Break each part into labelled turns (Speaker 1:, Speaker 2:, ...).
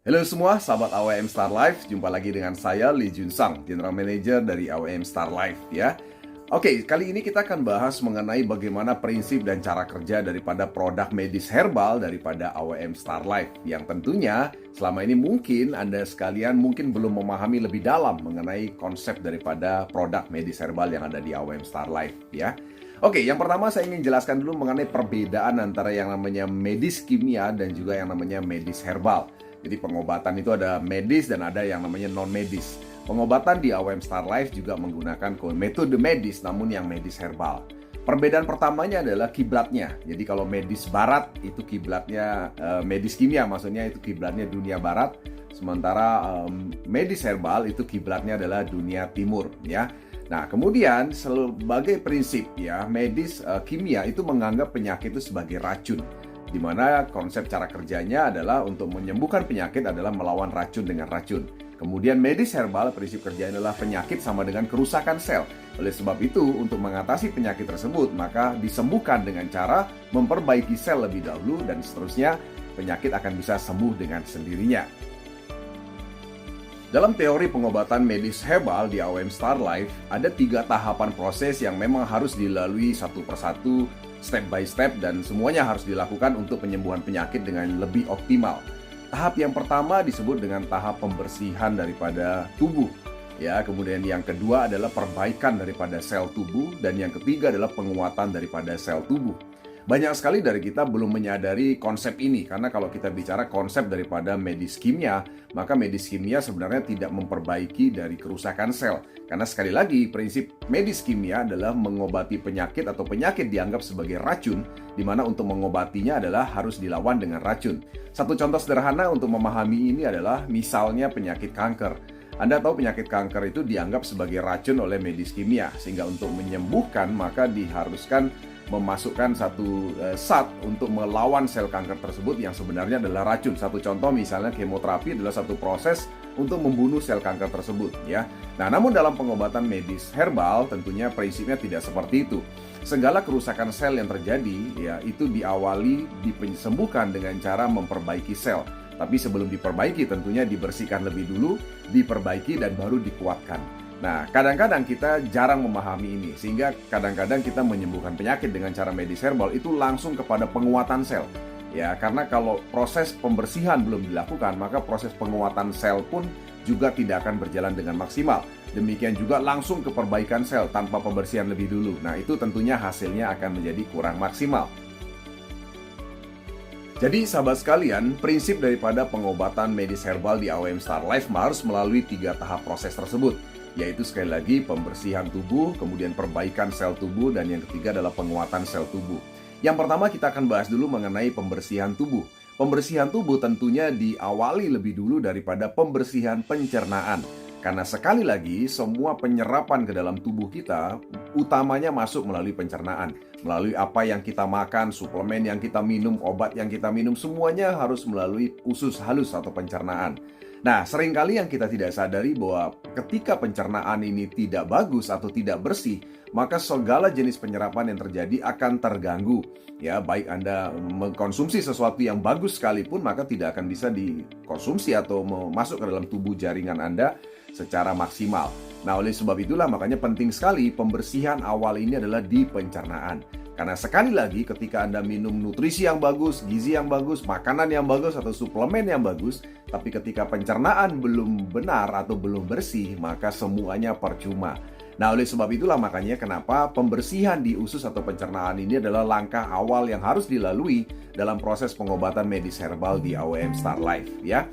Speaker 1: Halo semua, sahabat AWM Star Life. Jumpa lagi dengan saya, Lee Jun Sang, General Manager dari AWM Star Life ya. Oke, kali ini kita akan bahas mengenai bagaimana prinsip dan cara kerja daripada produk medis herbal daripada AWM Star Life. Yang tentunya selama ini mungkin Anda sekalian mungkin belum memahami lebih dalam mengenai konsep daripada produk medis herbal yang ada di AWM Star Life ya. Oke, yang pertama saya ingin jelaskan dulu mengenai perbedaan antara yang namanya medis kimia dan juga yang namanya medis herbal. Jadi pengobatan itu ada medis dan ada yang namanya non-medis. Pengobatan di AWM Star Life juga menggunakan metode medis namun yang medis herbal. Perbedaan pertamanya adalah kiblatnya. Jadi kalau medis barat itu kiblatnya medis kimia, maksudnya itu kiblatnya dunia barat. Sementara medis herbal itu kiblatnya adalah dunia timur ya. Nah, kemudian sebagai prinsip ya, medis kimia itu menganggap penyakit itu sebagai racun. Di mana konsep cara kerjanya adalah untuk menyembuhkan penyakit adalah melawan racun dengan racun. Kemudian medis herbal, prinsip kerjanya adalah penyakit sama dengan kerusakan sel. Oleh sebab itu, untuk mengatasi penyakit tersebut, maka disembuhkan dengan cara memperbaiki sel lebih dahulu dan seterusnya penyakit akan bisa sembuh dengan sendirinya. Dalam teori pengobatan medis herbal di AWM Star Life, ada 3 tahapan proses yang memang harus dilalui satu persatu, step by step, dan semuanya harus dilakukan untuk penyembuhan penyakit dengan lebih optimal. Tahap yang pertama disebut dengan tahap pembersihan daripada tubuh. Ya, kemudian yang kedua adalah perbaikan daripada sel tubuh, dan yang ketiga adalah penguatan daripada sel tubuh. Banyak sekali dari kita belum menyadari konsep ini, karena kalau kita bicara konsep daripada medis kimia, maka medis kimia sebenarnya tidak memperbaiki dari kerusakan sel. Karena sekali lagi, prinsip medis kimia adalah mengobati penyakit atau penyakit dianggap sebagai racun, di mana untuk mengobatinya adalah harus dilawan dengan racun. Satu contoh sederhana untuk memahami ini adalah misalnya penyakit kanker. Anda tahu penyakit kanker itu dianggap sebagai racun oleh medis kimia, sehingga untuk menyembuhkan maka diharuskan memasukkan satu zat untuk melawan sel kanker tersebut yang sebenarnya adalah racun. Satu contoh misalnya kemoterapi adalah satu proses untuk membunuh sel kanker tersebut ya. Nah, namun dalam pengobatan medis herbal tentunya prinsipnya tidak seperti itu. Segala kerusakan sel yang terjadi ya itu diawali disembuhkan dengan cara memperbaiki sel. Tapi sebelum diperbaiki tentunya dibersihkan lebih dulu, diperbaiki dan baru dikuatkan. Nah, kadang-kadang kita jarang memahami ini, sehingga kadang-kadang kita menyembuhkan penyakit dengan cara medis herbal itu langsung kepada penguatan sel. Ya, karena kalau proses pembersihan belum dilakukan, maka proses penguatan sel pun juga tidak akan berjalan dengan maksimal. Demikian juga langsung ke perbaikan sel tanpa pembersihan lebih dulu. Nah, itu tentunya hasilnya akan menjadi kurang maksimal. Jadi sahabat sekalian, prinsip daripada pengobatan medis herbal di AWM Star Life harus melalui 3 tahap proses tersebut, yaitu sekali lagi pembersihan tubuh, kemudian perbaikan sel tubuh, dan yang ketiga adalah penguatan sel tubuh. Yang pertama kita akan bahas dulu mengenai pembersihan tubuh. Pembersihan tubuh tentunya diawali lebih dulu daripada pembersihan pencernaan. Karena sekali lagi semua penyerapan ke dalam tubuh kita utamanya masuk melalui pencernaan. Melalui apa yang kita makan, suplemen yang kita minum, obat yang kita minum, semuanya harus melalui usus halus atau pencernaan. Nah, seringkali yang kita tidak sadari bahwa ketika pencernaan ini tidak bagus atau tidak bersih, maka segala jenis penyerapan yang terjadi akan terganggu. Ya, baik Anda mengkonsumsi sesuatu yang bagus sekalipun, maka tidak akan bisa dikonsumsi atau masuk ke dalam tubuh jaringan Anda secara maksimal. Nah, oleh sebab itulah makanya penting sekali pembersihan awal ini adalah di pencernaan. Karena sekali lagi ketika Anda minum nutrisi yang bagus, gizi yang bagus, makanan yang bagus, atau suplemen yang bagus, tapi ketika pencernaan belum benar atau belum bersih, maka semuanya percuma. Nah, oleh sebab itulah makanya kenapa pembersihan di usus atau pencernaan ini adalah langkah awal yang harus dilalui dalam proses pengobatan medis herbal di AWM Star Life ya.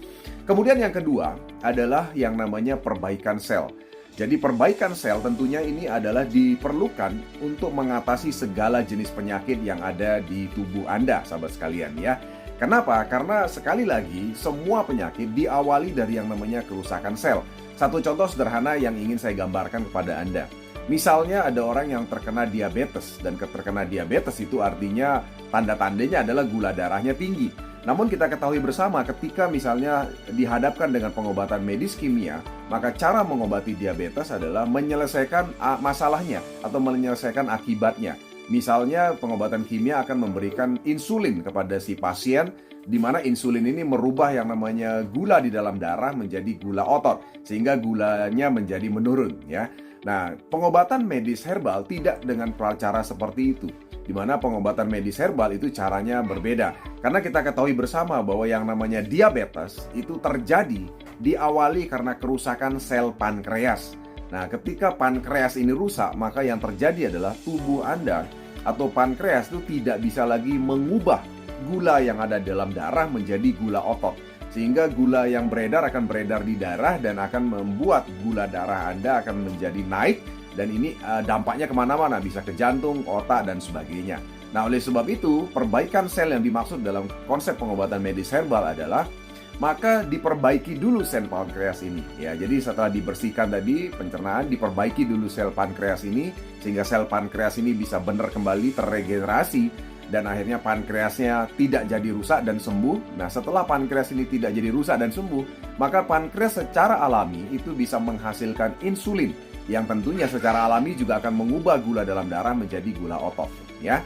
Speaker 1: Kemudian yang kedua adalah yang namanya perbaikan sel. Jadi perbaikan sel tentunya ini adalah diperlukan untuk mengatasi segala jenis penyakit yang ada di tubuh Anda, sahabat sekalian ya. Kenapa? Karena sekali lagi semua penyakit diawali dari yang namanya kerusakan sel. Satu contoh sederhana yang ingin saya gambarkan kepada Anda. Misalnya ada orang yang terkena diabetes, dan terkena diabetes itu artinya tanda-tandanya adalah gula darahnya tinggi. Namun kita ketahui bersama ketika misalnya dihadapkan dengan pengobatan medis kimia, maka cara mengobati diabetes adalah menyelesaikan masalahnya atau menyelesaikan akibatnya. Misalnya pengobatan kimia akan memberikan insulin kepada si pasien di mana insulin ini merubah yang namanya gula di dalam darah menjadi gula otot, sehingga gulanya menjadi menurun ya. Nah, pengobatan medis herbal tidak dengan cara seperti itu, di mana pengobatan medis herbal itu caranya berbeda. Karena kita ketahui bersama bahwa yang namanya diabetes itu terjadi diawali karena kerusakan sel pankreas. Nah, ketika pankreas ini rusak, maka yang terjadi adalah tubuh Anda atau pankreas itu tidak bisa lagi mengubah gula yang ada dalam darah menjadi gula otot. Sehingga gula yang beredar akan beredar di darah dan akan membuat gula darah Anda akan menjadi naik. Dan ini dampaknya kemana-mana, bisa ke jantung, otak, dan sebagainya. Nah, oleh sebab itu, perbaikan sel yang dimaksud dalam konsep pengobatan medis herbal adalah maka diperbaiki dulu sel pankreas ini ya. Jadi setelah dibersihkan tadi pencernaan, diperbaiki dulu sel pankreas ini sehingga sel pankreas ini bisa benar kembali terregenerasi dan akhirnya pankreasnya tidak jadi rusak dan sembuh. Nah, setelah pankreas ini tidak jadi rusak dan sembuh, maka pankreas secara alami itu bisa menghasilkan insulin yang tentunya secara alami juga akan mengubah gula dalam darah menjadi gula otot ya.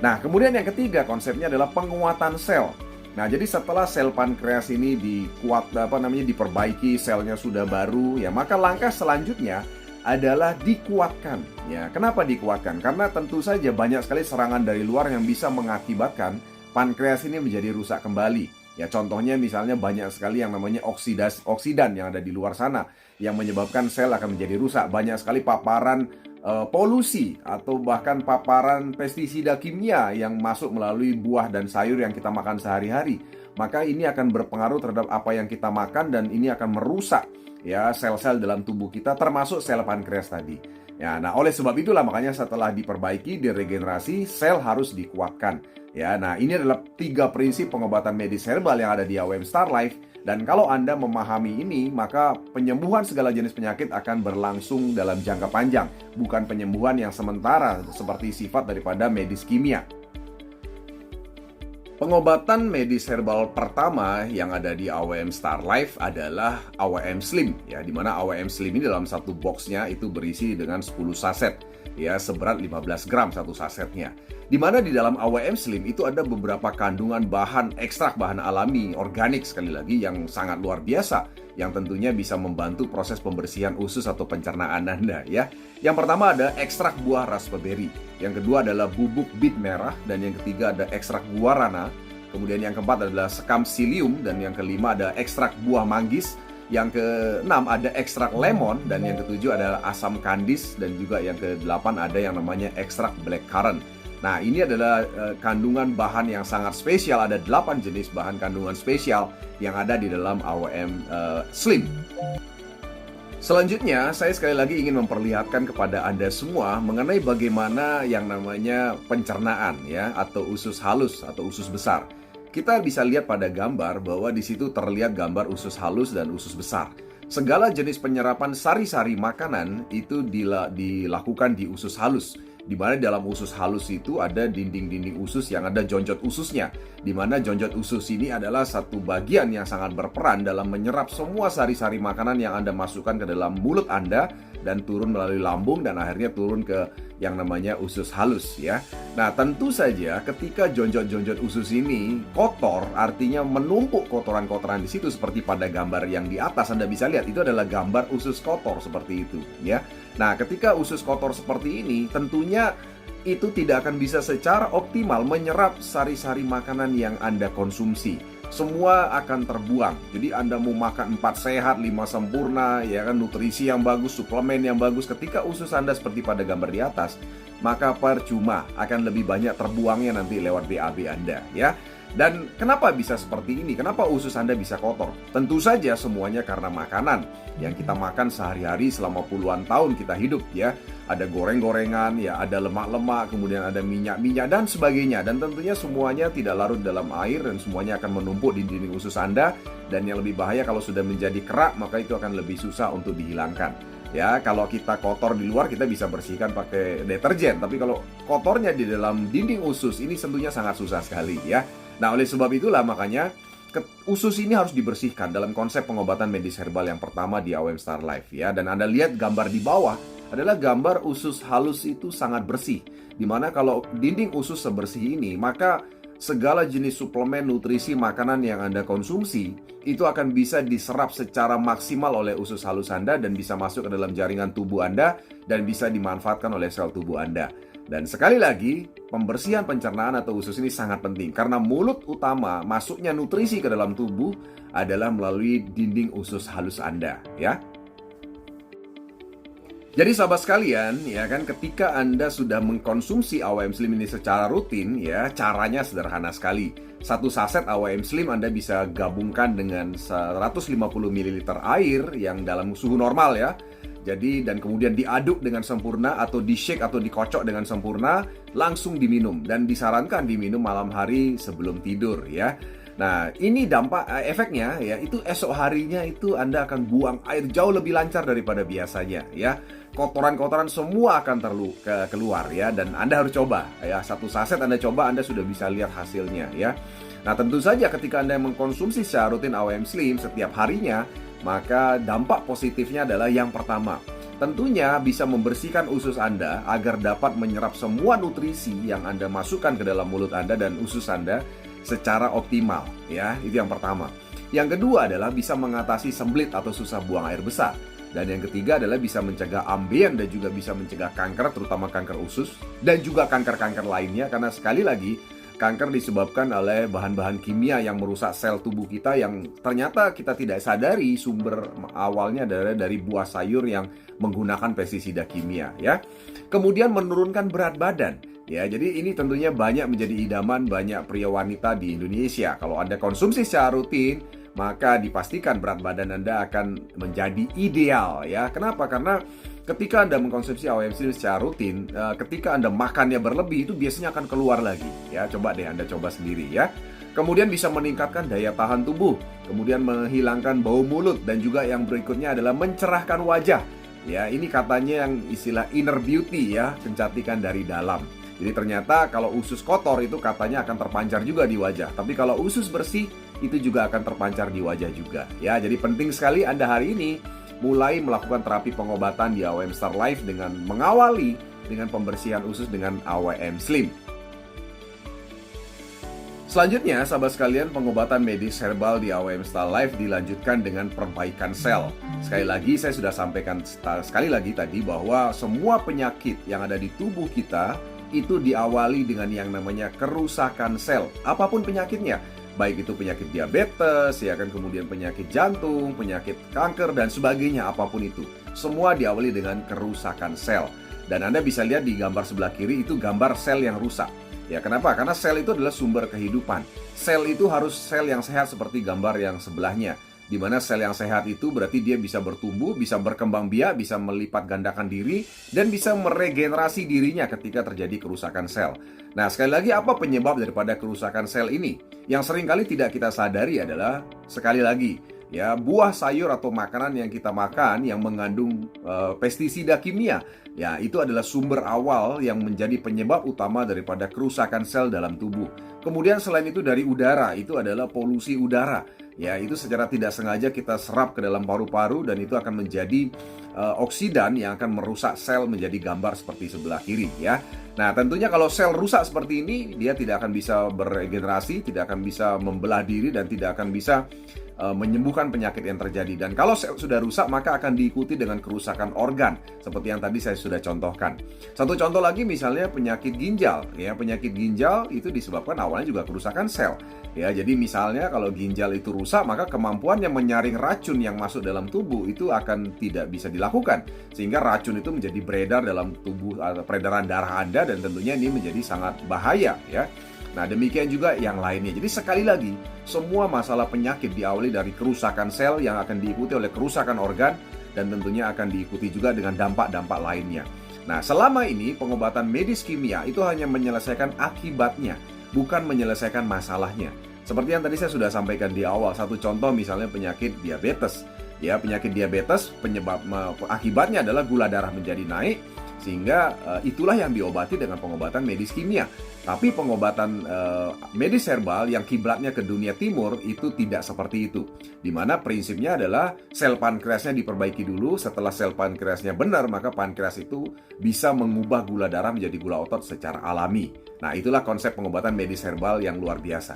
Speaker 1: Nah, kemudian yang ketiga konsepnya adalah penguatan sel. Nah, jadi setelah sel pankreas ini diperbaiki, selnya sudah baru, ya maka langkah selanjutnya adalah dikuatkan. Ya, kenapa dikuatkan? Karena tentu saja banyak sekali serangan dari luar yang bisa mengakibatkan pankreas ini menjadi rusak kembali. Ya, contohnya misalnya banyak sekali yang namanya oksidan yang ada di luar sana yang menyebabkan sel akan menjadi rusak. Banyak sekali paparan polusi atau bahkan paparan pestisida kimia yang masuk melalui buah dan sayur yang kita makan sehari-hari. Maka ini akan berpengaruh terhadap apa yang kita makan dan ini akan merusak ya sel-sel dalam tubuh kita termasuk sel pankreas tadi. Ya, nah oleh sebab itulah makanya setelah diperbaiki, diregenerasi, sel harus dikuatkan. Ya, nah ini adalah 3 prinsip pengobatan medis herbal yang ada di AWM Star Life. Dan kalau Anda memahami ini, maka penyembuhan segala jenis penyakit akan berlangsung dalam jangka panjang, bukan penyembuhan yang sementara seperti sifat daripada medis kimia. Pengobatan medis herbal pertama yang ada di AWM Star Life adalah AWM Slim, ya, di mana AWM Slim ini dalam satu boxnya itu berisi dengan 10 saset, ya, seberat 15 gram satu sasetnya. Di mana di dalam AWM Slim itu ada beberapa kandungan ekstrak bahan alami, organik sekali lagi yang sangat luar biasa, yang tentunya bisa membantu proses pembersihan usus atau pencernaan Anda ya. Yang pertama ada ekstrak buah raspberry, yang kedua adalah bubuk bit merah, dan yang ketiga ada ekstrak guarana, kemudian yang keempat adalah sekam psyllium, dan yang kelima ada ekstrak buah manggis, yang keenam ada ekstrak lemon, dan yang ketujuh adalah asam kandis, dan juga yang kedelapan ada yang namanya ekstrak blackcurrant. Nah, ini adalah kandungan bahan yang sangat spesial. Ada 8 jenis bahan kandungan spesial yang ada di dalam AWM Slim. Selanjutnya, saya sekali lagi ingin memperlihatkan kepada Anda semua mengenai bagaimana yang namanya pencernaan ya, atau usus halus atau usus besar. Kita bisa lihat pada gambar bahwa di situ terlihat gambar usus halus dan usus besar. Segala jenis penyerapan sari-sari makanan itu dilakukan di usus halus. Di mana dalam usus halus itu ada dinding-dinding usus yang ada jonjot ususnya. Di mana jonjot usus ini adalah satu bagian yang sangat berperan dalam menyerap semua sari-sari makanan yang Anda masukkan ke dalam mulut Anda dan turun melalui lambung dan akhirnya turun ke yang namanya usus halus ya. Nah, tentu saja ketika jonjot-jonjot usus ini kotor, artinya menumpuk kotoran-kotoran di situ seperti pada gambar yang di atas Anda bisa lihat, itu adalah gambar usus kotor seperti itu ya. Nah, ketika usus kotor seperti ini, tentunya itu tidak akan bisa secara optimal menyerap sari-sari makanan yang Anda konsumsi. Semua akan terbuang. Jadi Anda mau makan 4 sehat, 5 sempurna, ya kan, nutrisi yang bagus, suplemen yang bagus. Ketika usus Anda seperti pada gambar di atas, maka percuma, akan lebih banyak terbuangnya nanti lewat BAB Anda, ya. Dan kenapa bisa seperti ini? Kenapa usus Anda bisa kotor? Tentu saja semuanya karena makanan yang kita makan sehari-hari selama puluhan tahun kita hidup ya. Ada goreng-gorengan, ya ada lemak-lemak, kemudian ada minyak-minyak dan sebagainya. Dan tentunya semuanya tidak larut dalam air dan semuanya akan menumpuk di dinding usus Anda. Dan yang lebih bahaya kalau sudah menjadi kerak, maka itu akan lebih susah untuk dihilangkan. Ya, kalau kita kotor di luar kita bisa bersihkan pakai deterjen, tapi kalau kotornya di dalam dinding usus ini tentunya sangat susah sekali ya. Nah, oleh sebab itulah makanya usus ini harus dibersihkan dalam konsep pengobatan medis herbal yang pertama di AWM Star Life ya. Dan Anda lihat gambar di bawah adalah gambar usus halus itu sangat bersih. Dimana kalau dinding usus sebersih ini, maka segala jenis suplemen, nutrisi, makanan yang Anda konsumsi itu akan bisa diserap secara maksimal oleh usus halus Anda dan bisa masuk ke dalam jaringan tubuh Anda dan bisa dimanfaatkan oleh sel tubuh Anda. Dan sekali lagi, pembersihan pencernaan atau usus ini sangat penting karena mulut utama masuknya nutrisi ke dalam tubuh adalah melalui dinding usus halus Anda, ya. Jadi sahabat sekalian, ya kan, ketika Anda sudah mengkonsumsi AWM Slim ini secara rutin, ya, caranya sederhana sekali. Satu saset AWM Slim Anda bisa gabungkan dengan 150 ml air yang dalam suhu normal, ya. Jadi, dan kemudian diaduk dengan sempurna atau di-shake atau dikocok dengan sempurna, langsung diminum. Dan disarankan diminum malam hari sebelum tidur, ya. Nah, ini efeknya ya, itu esok harinya itu Anda akan buang air jauh lebih lancar daripada biasanya, ya. Kotoran-kotoran semua akan keluar, ya, dan Anda harus coba, ya. Satu saset Anda coba, Anda sudah bisa lihat hasilnya, ya. Nah, tentu saja ketika Anda mengkonsumsi secara rutin AWM Slim setiap harinya, maka dampak positifnya adalah yang pertama, tentunya bisa membersihkan usus Anda agar dapat menyerap semua nutrisi yang Anda masukkan ke dalam mulut Anda dan usus Anda secara optimal, ya. Itu yang pertama. Yang kedua adalah bisa mengatasi sembelit atau susah buang air besar. Dan yang ketiga adalah bisa mencegah ambien dan juga bisa mencegah kanker, terutama kanker usus dan juga kanker-kanker lainnya, karena sekali lagi kanker disebabkan oleh bahan-bahan kimia yang merusak sel tubuh kita yang ternyata kita tidak sadari sumber awalnya adalah dari buah sayur yang menggunakan pestisida kimia, ya. Kemudian menurunkan berat badan. Ya, jadi ini tentunya banyak menjadi idaman banyak pria wanita di Indonesia. Kalau Anda konsumsi secara rutin, maka dipastikan berat badan Anda akan menjadi ideal, ya. Kenapa? Karena ketika Anda mengkonsumsi AWM Slim secara rutin, ketika Anda makannya berlebih itu biasanya akan keluar lagi, ya. Coba deh Anda coba sendiri, ya. Kemudian bisa meningkatkan daya tahan tubuh, kemudian menghilangkan bau mulut, dan juga yang berikutnya adalah mencerahkan wajah. Ya, ini katanya yang istilah inner beauty, ya, kecantikan dari dalam. Jadi ternyata kalau usus kotor itu katanya akan terpancar juga di wajah. Tapi kalau usus bersih itu juga akan terpancar di wajah juga. Ya, jadi penting sekali Anda hari ini mulai melakukan terapi pengobatan di AWM Star Life dengan mengawali dengan pembersihan usus dengan AWM Slim. Selanjutnya, sahabat sekalian, pengobatan medis herbal di AWM Star Life dilanjutkan dengan perbaikan sel. Sekali lagi, saya sudah sampaikan sekali lagi tadi bahwa semua penyakit yang ada di tubuh kita itu diawali dengan yang namanya kerusakan sel. Apapun penyakitnya, baik itu penyakit diabetes, ya kan, kemudian penyakit jantung, penyakit kanker, dan sebagainya, apapun itu. Semua diawali dengan kerusakan sel. Dan Anda bisa lihat di gambar sebelah kiri itu gambar sel yang rusak. Ya, kenapa? Karena sel itu adalah sumber kehidupan. Sel itu harus sel yang sehat seperti gambar yang sebelahnya. Di mana sel yang sehat itu berarti dia bisa bertumbuh, bisa berkembang biak, bisa melipat gandakan diri, dan bisa meregenerasi dirinya ketika terjadi kerusakan sel. Nah, sekali lagi, apa penyebab daripada kerusakan sel ini? Yang seringkali tidak kita sadari adalah, sekali lagi, ya, buah sayur atau makanan yang kita makan yang mengandung pestisida kimia, ya, itu adalah sumber awal yang menjadi penyebab utama daripada kerusakan sel dalam tubuh. Kemudian selain itu dari udara, itu adalah polusi udara. Ya, itu secara tidak sengaja kita serap ke dalam paru-paru dan itu akan menjadi oksidan yang akan merusak sel menjadi gambar seperti sebelah kiri, ya. Nah, tentunya kalau sel rusak seperti ini, dia tidak akan bisa beregenerasi, tidak akan bisa membelah diri, dan tidak akan bisa menyembuhkan penyakit yang terjadi. Dan kalau sel sudah rusak, maka akan diikuti dengan kerusakan organ, seperti yang tadi saya sudah contohkan. Satu contoh lagi misalnya penyakit ginjal, ya. Penyakit ginjal itu disebabkan awalnya juga kerusakan sel. Ya, jadi misalnya kalau ginjal itu rusak, maka kemampuannya menyaring racun yang masuk dalam tubuh itu akan tidak bisa dilakukan, sehingga racun itu menjadi beredar dalam tubuh, peredaran darah Anda, dan tentunya ini menjadi sangat bahaya, ya. Nah, demikian juga yang lainnya. Jadi sekali lagi, semua masalah penyakit diawali dari kerusakan sel yang akan diikuti oleh kerusakan organ, dan tentunya akan diikuti juga dengan dampak-dampak lainnya. Nah, selama ini pengobatan medis kimia itu hanya menyelesaikan akibatnya, bukan menyelesaikan masalahnya. Seperti yang tadi saya sudah sampaikan di awal, satu contoh misalnya penyakit diabetes. Ya, penyakit diabetes akibatnya adalah gula darah menjadi naik, Sehingga itulah yang diobati dengan pengobatan medis kimia. Tapi pengobatan medis herbal yang kiblatnya ke dunia timur itu tidak seperti itu. Di mana prinsipnya adalah sel pankreasnya diperbaiki dulu, setelah sel pankreasnya benar, maka pankreas itu bisa mengubah gula darah menjadi gula otot secara alami. Nah, itulah konsep pengobatan medis herbal yang luar biasa.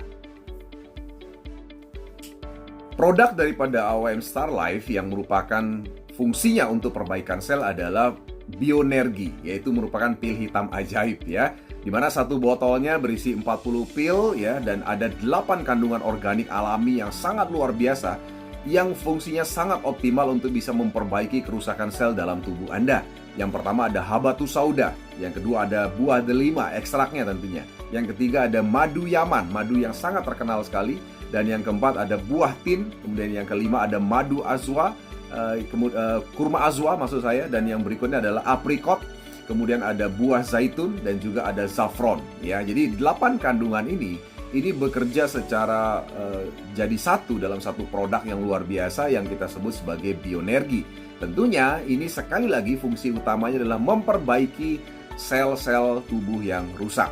Speaker 1: Produk daripada AOM Star Life yang merupakan fungsinya untuk perbaikan sel adalah Bioenergi, yaitu merupakan pil hitam ajaib ya. Di mana satu botolnya berisi 40 pil ya, dan ada 8 kandungan organik alami yang sangat luar biasa yang fungsinya sangat optimal untuk bisa memperbaiki kerusakan sel dalam tubuh Anda. Yang pertama ada habatus sauda, yang kedua ada buah delima, ekstraknya tentunya. Yang ketiga ada madu Yaman, madu yang sangat terkenal sekali. Dan yang keempat ada buah tin, kemudian yang kelima ada madu azwa, kurma azwa maksud saya, dan yang berikutnya adalah aprikot, kemudian ada buah zaitun dan juga ada saffron ya. Jadi 8 kandungan ini bekerja secara jadi satu dalam satu produk yang luar biasa yang kita sebut sebagai bioenergi. Tentunya ini sekali lagi fungsi utamanya adalah memperbaiki sel-sel tubuh yang rusak.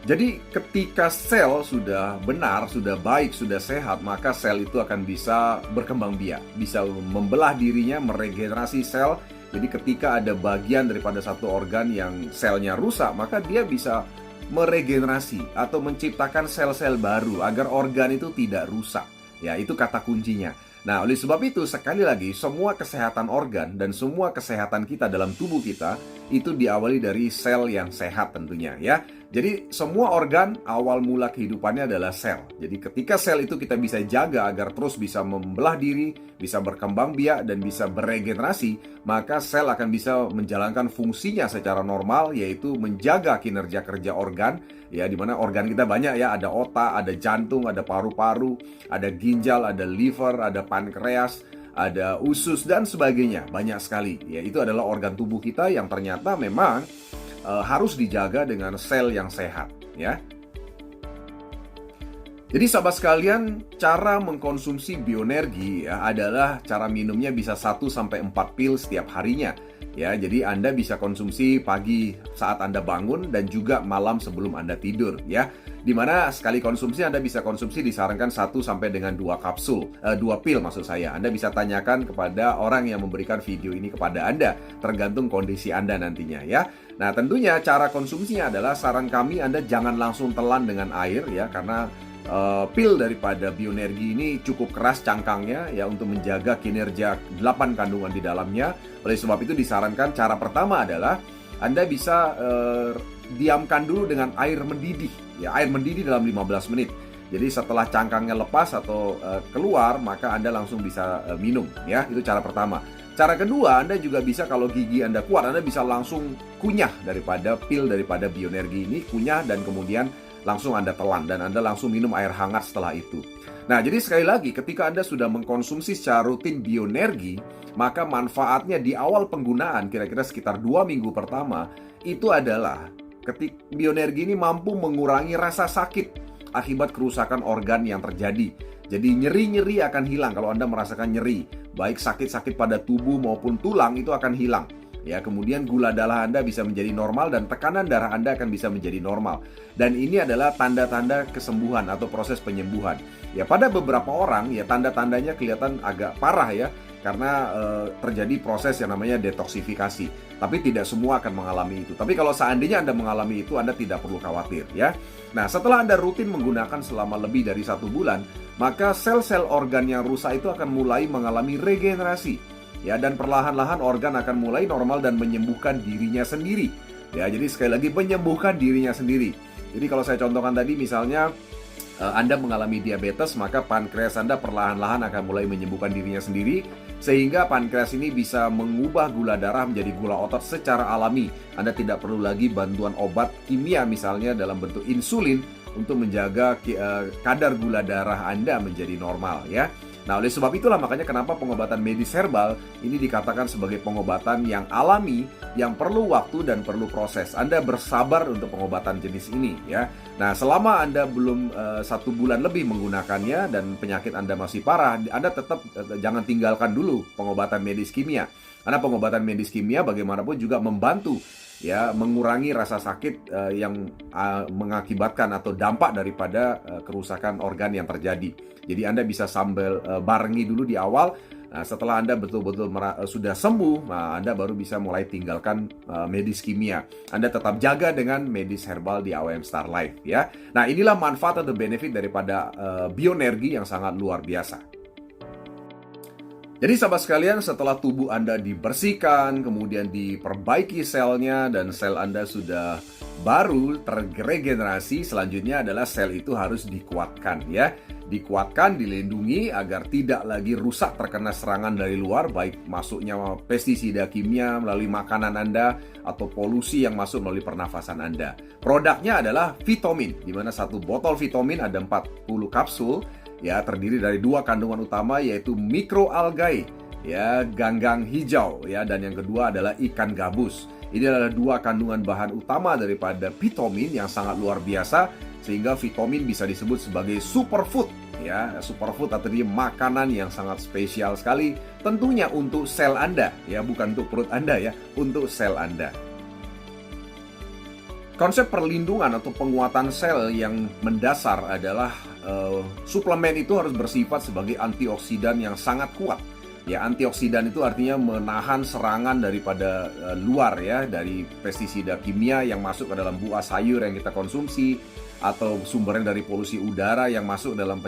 Speaker 1: Jadi ketika sel sudah benar, sudah baik, sudah sehat, maka sel itu akan bisa berkembang biak, bisa membelah dirinya, meregenerasi sel. Jadi ketika ada bagian daripada satu organ yang selnya rusak, maka dia bisa meregenerasi atau menciptakan sel-sel baru agar organ itu tidak rusak. Ya, itu kata kuncinya. Nah, oleh sebab itu sekali lagi semua kesehatan organ dan semua kesehatan kita dalam tubuh kita itu diawali dari sel yang sehat tentunya ya. Jadi semua organ awal mula kehidupannya adalah sel. Jadi ketika sel itu kita bisa jaga agar terus bisa membelah diri, bisa berkembang biak dan bisa beregenerasi, maka sel akan bisa menjalankan fungsinya secara normal, yaitu menjaga kinerja kerja organ. Ya, di mana organ kita banyak ya, ada otak, ada jantung, ada paru-paru, ada ginjal, ada liver, ada pankreas, ada usus dan sebagainya. Banyak sekali. Ya, itu adalah organ tubuh kita yang ternyata memang harus dijaga dengan sel yang sehat ya. Jadi sahabat sekalian, cara mengkonsumsi bioenergi ya adalah cara minumnya bisa 1-4 pil setiap harinya. Ya, jadi Anda bisa konsumsi pagi saat Anda bangun dan juga malam sebelum Anda tidur ya. Dimana sekali konsumsi Anda bisa konsumsi disarankan 1 sampai dengan 2 kapsul, 2 pil maksud saya. Anda bisa tanyakan kepada orang yang memberikan video ini kepada Anda, tergantung kondisi Anda nantinya ya. Nah, tentunya cara konsumsinya adalah saran kami Anda jangan langsung telan dengan air ya, karena pil daripada bioenergi ini cukup keras cangkangnya ya untuk menjaga kinerja 8 kandungan di dalamnya. Oleh sebab itu disarankan cara pertama adalah Anda bisa diamkan dulu dengan air mendidih ya, air mendidih dalam 15 menit. Jadi setelah cangkangnya lepas atau keluar, maka Anda langsung bisa minum ya. Itu cara pertama. Cara kedua, Anda juga bisa kalau gigi Anda kuat, Anda bisa langsung kunyah daripada pil daripada bioenergi ini, kunyah dan kemudian langsung Anda telan dan Anda langsung minum air hangat setelah itu. Nah, jadi sekali lagi ketika Anda sudah mengkonsumsi secara rutin bioenergi, maka manfaatnya di awal penggunaan kira-kira sekitar 2 minggu pertama itu adalah ketika bioenergi ini mampu mengurangi rasa sakit akibat kerusakan organ yang terjadi. Jadi nyeri-nyeri akan hilang kalau Anda merasakan nyeri, baik sakit-sakit pada tubuh maupun tulang itu akan hilang. Ya, kemudian gula darah Anda bisa menjadi normal dan tekanan darah Anda akan bisa menjadi normal. Dan ini adalah tanda-tanda kesembuhan atau proses penyembuhan. Ya, pada beberapa orang ya tanda-tandanya kelihatan agak parah ya, karena terjadi proses yang namanya detoksifikasi. Tapi tidak semua akan mengalami itu. Tapi kalau seandainya Anda mengalami itu, Anda tidak perlu khawatir ya. Nah, setelah Anda rutin menggunakan selama lebih dari 1 bulan, maka sel-sel organ yang rusak itu akan mulai mengalami regenerasi. Ya, dan perlahan-lahan organ akan mulai normal dan menyembuhkan dirinya sendiri. Ya, jadi sekali lagi menyembuhkan dirinya sendiri. Jadi kalau saya contohkan tadi misalnya Anda mengalami diabetes, maka pankreas Anda perlahan-lahan akan mulai menyembuhkan dirinya sendiri, sehingga pankreas ini bisa mengubah gula darah menjadi gula otot secara alami. Anda tidak perlu lagi bantuan obat kimia misalnya dalam bentuk insulin untuk menjaga kadar gula darah Anda menjadi normal ya. Nah, oleh sebab itulah makanya kenapa pengobatan medis herbal ini dikatakan sebagai pengobatan yang alami, yang perlu waktu dan perlu proses. Anda bersabar untuk pengobatan jenis ini ya. Nah, selama Anda belum 1 bulan lebih menggunakannya dan penyakit Anda masih parah, Anda tetap jangan tinggalkan dulu pengobatan medis kimia. Karena pengobatan medis kimia bagaimanapun juga membantu ya mengurangi rasa sakit yang mengakibatkan atau dampak daripada kerusakan organ yang terjadi. Jadi Anda bisa sambil barengi dulu di awal. Nah, setelah Anda betul-betul sudah sembuh, nah Anda baru bisa mulai tinggalkan medis kimia. Anda tetap jaga dengan medis herbal di AOM Star Life ya. Nah, inilah manfaat atau benefit daripada bioenergi yang sangat luar biasa. Jadi sahabat sekalian, setelah tubuh Anda dibersihkan, kemudian diperbaiki selnya, dan sel Anda sudah baru terregenerasi, selanjutnya adalah sel itu harus dikuatkan ya. Dikuatkan, dilindungi agar tidak lagi rusak terkena serangan dari luar, baik masuknya pestisida kimia melalui makanan Anda atau polusi yang masuk melalui pernafasan Anda. Produknya adalah vitamin, di mana satu botol vitamin ada 40 kapsul. Ya, terdiri dari 2 kandungan utama yaitu mikroalgae, ya, ganggang hijau, ya, dan yang kedua adalah ikan gabus. Ini adalah 2 kandungan bahan utama daripada vitamin yang sangat luar biasa, sehingga vitamin bisa disebut sebagai superfood, ya, superfood atau makanan yang sangat spesial sekali, tentunya untuk sel Anda, ya, bukan untuk perut Anda ya, untuk sel Anda. Konsep perlindungan atau penguatan sel yang mendasar adalah suplemen itu harus bersifat sebagai antioksidan yang sangat kuat. Ya, antioksidan itu artinya menahan serangan daripada luar ya, dari pestisida kimia yang masuk ke dalam buah sayur yang kita konsumsi, atau sumbernya dari polusi udara yang masuk dalam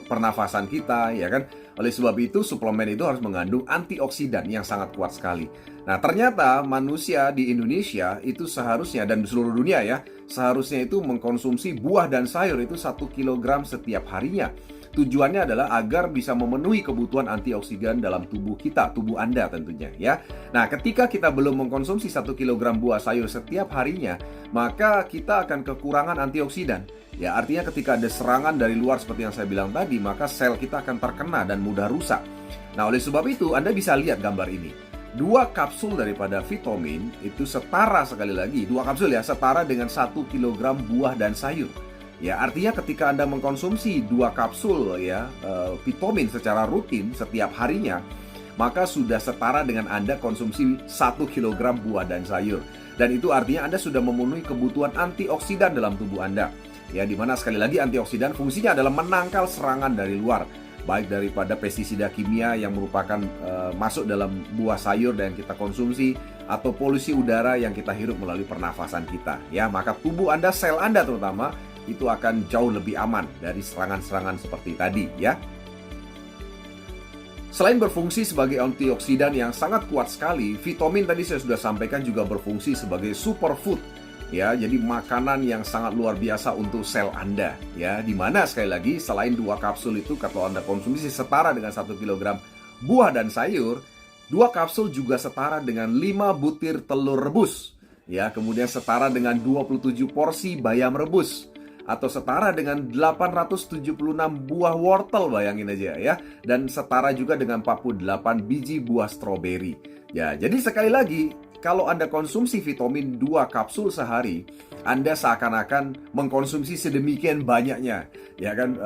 Speaker 1: pernafasan kita, ya kan? Oleh sebab itu, suplemen itu harus mengandung antioksidan yang sangat kuat sekali. Nah, ternyata manusia di Indonesia itu seharusnya, dan di seluruh dunia ya, seharusnya itu mengkonsumsi buah dan sayur itu 1 kilogram setiap harinya. Tujuannya adalah agar bisa memenuhi kebutuhan antioksidan dalam tubuh kita, tubuh Anda tentunya ya. Nah, ketika kita belum mengkonsumsi 1 kilogram buah sayur setiap harinya, maka kita akan kekurangan antioksidan. Ya, artinya ketika ada serangan dari luar seperti yang saya bilang tadi, maka sel kita akan terkena dan mudah rusak. Nah, oleh sebab itu Anda bisa lihat gambar ini. 2 kapsul daripada vitamin itu setara, sekali lagi 2 kapsul ya, setara dengan 1 kilogram buah dan sayur. Ya, artinya ketika Anda mengkonsumsi 2 kapsul ya vitamin secara rutin setiap harinya, maka sudah setara dengan Anda konsumsi 1 kilogram buah dan sayur. Dan itu artinya Anda sudah memenuhi kebutuhan antioksidan dalam tubuh Anda. Ya, dimana sekali lagi antioksidan fungsinya adalah menangkal serangan dari luar, baik daripada pestisida kimia yang merupakan masuk dalam buah sayur yang kita konsumsi, atau polusi udara yang kita hirup melalui pernafasan kita. Ya, maka tubuh Anda, sel Anda terutama, itu akan jauh lebih aman dari serangan-serangan seperti tadi ya. Selain berfungsi sebagai antioksidan yang sangat kuat sekali, vitamin tadi saya sudah sampaikan juga berfungsi sebagai superfood ya, jadi makanan yang sangat luar biasa untuk sel Anda ya, dimana sekali lagi selain 2 kapsul itu kalau Anda konsumsi setara dengan 1 kilogram buah dan sayur, 2 kapsul juga setara dengan 5 butir telur rebus ya, kemudian setara dengan 27 porsi bayam rebus, atau setara dengan 876 buah wortel, bayangin aja ya, dan setara juga dengan 48 biji buah stroberi. Ya, jadi sekali lagi, kalau Anda konsumsi vitamin 2 kapsul sehari, Anda seakan-akan mengkonsumsi sedemikian banyaknya, ya kan,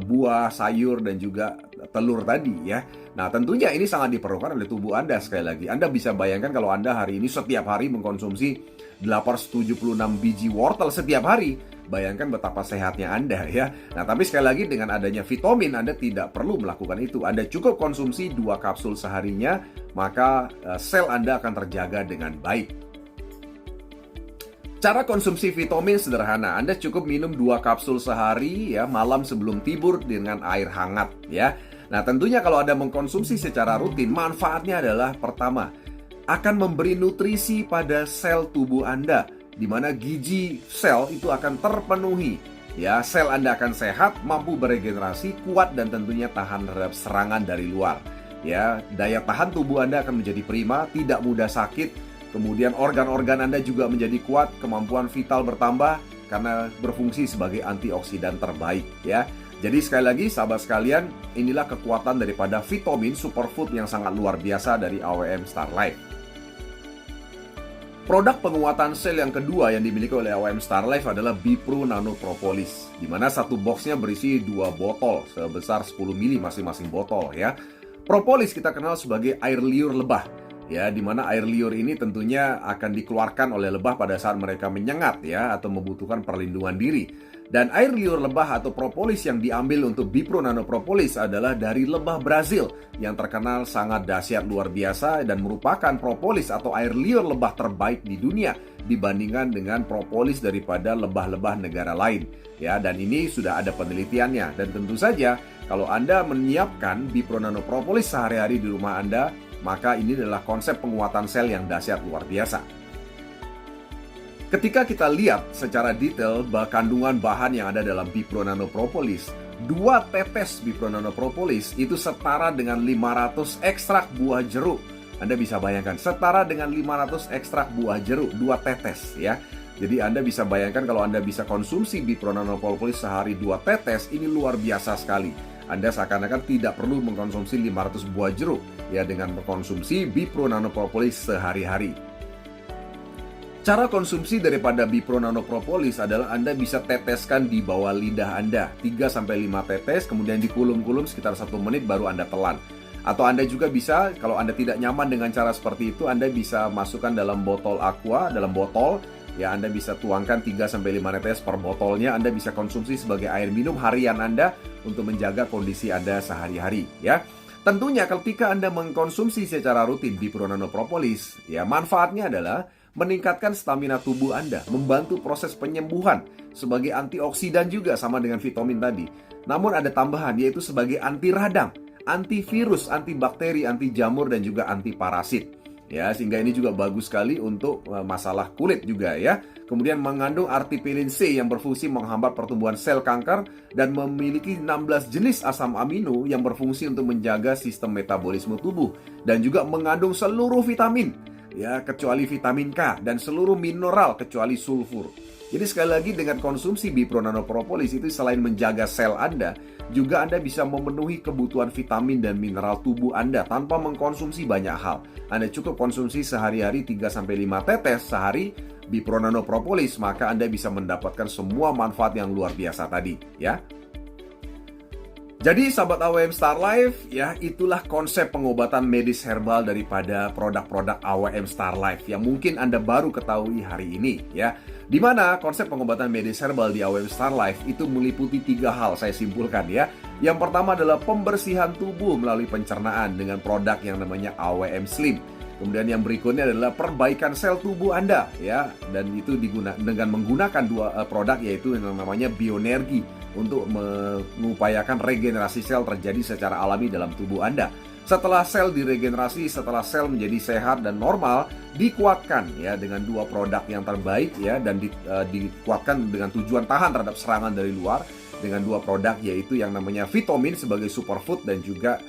Speaker 1: buah, sayur dan juga telur tadi ya. Nah, tentunya ini sangat diperlukan oleh tubuh Anda. Sekali lagi, Anda bisa bayangkan kalau Anda hari ini setiap hari mengkonsumsi 876 biji wortel setiap hari. Bayangkan betapa sehatnya Anda ya. Nah, tapi sekali lagi dengan adanya vitamin, Anda tidak perlu melakukan itu. Anda cukup konsumsi 2 kapsul seharinya, maka sel Anda akan terjaga dengan baik. Cara konsumsi vitamin sederhana. Anda cukup minum 2 kapsul sehari ya, malam sebelum tidur dengan air hangat ya. Nah, tentunya kalau Anda mengkonsumsi secara rutin, manfaatnya adalah pertama, akan memberi nutrisi pada sel tubuh Anda, di mana gizi sel itu akan terpenuhi. Ya, sel Anda akan sehat, mampu beregenerasi, kuat, dan tentunya tahan terhadap serangan dari luar. Ya, daya tahan tubuh Anda akan menjadi prima, tidak mudah sakit. Kemudian organ-organ Anda juga menjadi kuat, kemampuan vital bertambah karena berfungsi sebagai antioksidan terbaik. Ya, jadi sekali lagi sahabat sekalian, inilah kekuatan daripada vitamin superfood yang sangat luar biasa dari AOM Star Life. Produk penguatan sel yang kedua yang dimiliki oleh AOM Star Life adalah Bipro Nano Propolis, di mana satu boxnya berisi 2 botol sebesar 10 ml masing-masing botol ya. Propolis kita kenal sebagai air liur lebah, ya, di mana air liur ini tentunya akan dikeluarkan oleh lebah pada saat mereka menyengat, ya, atau membutuhkan perlindungan diri. Dan air liur lebah atau propolis yang diambil untuk Bipro Nanopropolis adalah dari lebah Brazil yang terkenal sangat dahsyat luar biasa dan merupakan propolis atau air liur lebah terbaik di dunia dibandingkan dengan propolis daripada lebah-lebah negara lain. Ya, dan ini sudah ada penelitiannya. Dan tentu saja kalau Anda menyiapkan Bipro Nanopropolis sehari-hari di rumah Anda, maka ini adalah konsep penguatan sel yang dahsyat luar biasa. Ketika kita lihat secara detail kandungan bahan yang ada dalam Bipro Nanopropolis, 2 tetes Bipro Nanopropolis itu setara dengan 500 ekstrak buah jeruk. Anda bisa bayangkan, setara dengan 500 ekstrak buah jeruk, 2 tetes, ya. Jadi Anda bisa bayangkan kalau Anda bisa konsumsi Bipro Nanopropolis sehari 2 tetes, ini luar biasa sekali. Anda seakan-akan tidak perlu mengkonsumsi 500 buah jeruk, ya, dengan mengkonsumsi Bipro Nanopropolis sehari-hari. Cara konsumsi daripada Bipro Nanopropolis adalah Anda bisa teteskan di bawah lidah Anda 3-5 tetes, kemudian dikulum-kulum sekitar 1 menit baru Anda telan. Atau Anda juga bisa, kalau Anda tidak nyaman dengan cara seperti itu, Anda bisa masukkan dalam botol aqua, dalam botol, ya, Anda bisa tuangkan 3-5 tetes per botolnya. Anda bisa konsumsi sebagai air minum harian Anda untuk menjaga kondisi Anda sehari-hari, ya. Tentunya ketika Anda mengkonsumsi secara rutin Bipro Nanopropolis, ya, manfaatnya adalah meningkatkan stamina tubuh Anda, membantu proses penyembuhan sebagai antioksidan juga sama dengan vitamin tadi. Namun ada tambahan, yaitu sebagai anti radang, antivirus, antibakteri, anti jamur, dan juga anti parasit. Ya, sehingga ini juga bagus sekali untuk masalah kulit juga, ya. Kemudian mengandung artipilin C yang berfungsi menghambat pertumbuhan sel kanker dan memiliki 16 jenis asam amino yang berfungsi untuk menjaga sistem metabolisme tubuh dan juga mengandung seluruh vitamin, ya, kecuali vitamin K, dan seluruh mineral kecuali sulfur. Jadi sekali lagi, dengan konsumsi Bipro Nanopropolis itu selain menjaga sel Anda, juga Anda bisa memenuhi kebutuhan vitamin dan mineral tubuh Anda tanpa mengkonsumsi banyak hal. Anda cukup konsumsi sehari-hari 3-5 tetes sehari Bipro Nanopropolis, maka Anda bisa mendapatkan semua manfaat yang luar biasa tadi, ya. Jadi sahabat AWM Star Life, ya, itulah konsep pengobatan medis herbal daripada produk-produk AWM Star Life yang mungkin Anda baru ketahui hari ini, ya. Di mana konsep pengobatan medis herbal di AWM Star Life itu meliputi 3 hal, saya simpulkan, ya. Yang pertama adalah pembersihan tubuh melalui pencernaan dengan produk yang namanya AWM Slim. Kemudian yang berikutnya adalah perbaikan sel tubuh Anda, ya, dan itu dengan menggunakan 2 produk, yaitu yang namanya bioenergi untuk mengupayakan regenerasi sel terjadi secara alami dalam tubuh Anda. Setelah sel diregenerasi, setelah sel menjadi sehat dan normal, dikuatkan, ya, dengan 2 produk yang terbaik, ya, dan dikuatkan dengan tujuan tahan terhadap serangan dari luar dengan 2 produk, yaitu yang namanya vitamin sebagai superfood dan juga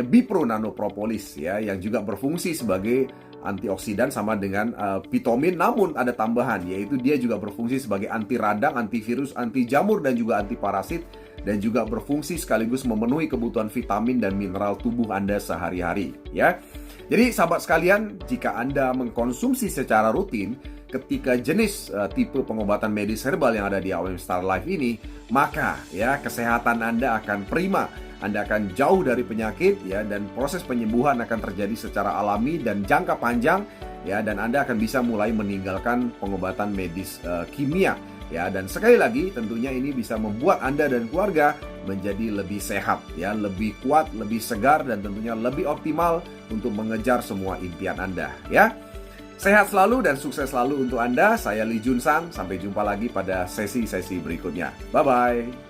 Speaker 1: Bipro Nanopropolis, ya, yang juga berfungsi sebagai antioksidan sama dengan vitamin, namun ada tambahan, yaitu dia juga berfungsi sebagai anti radang, antivirus, anti jamur, dan juga anti parasit, dan juga berfungsi sekaligus memenuhi kebutuhan vitamin dan mineral tubuh Anda sehari-hari, ya. Jadi sahabat sekalian, jika Anda mengkonsumsi secara rutin ketika jenis tipe pengobatan medis herbal yang ada di AWM Star Life ini, maka, ya, kesehatan Anda akan prima. Anda akan jauh dari penyakit, ya, dan proses penyembuhan akan terjadi secara alami dan jangka panjang, ya, dan Anda akan bisa mulai meninggalkan pengobatan medis kimia, ya. Dan sekali lagi, tentunya ini bisa membuat Anda dan keluarga menjadi lebih sehat, ya, lebih kuat, lebih segar, dan tentunya lebih optimal untuk mengejar semua impian Anda, ya. Sehat selalu dan sukses selalu untuk Anda. Saya Lee Jun Sang. Sampai jumpa lagi pada sesi-sesi berikutnya. Bye-bye.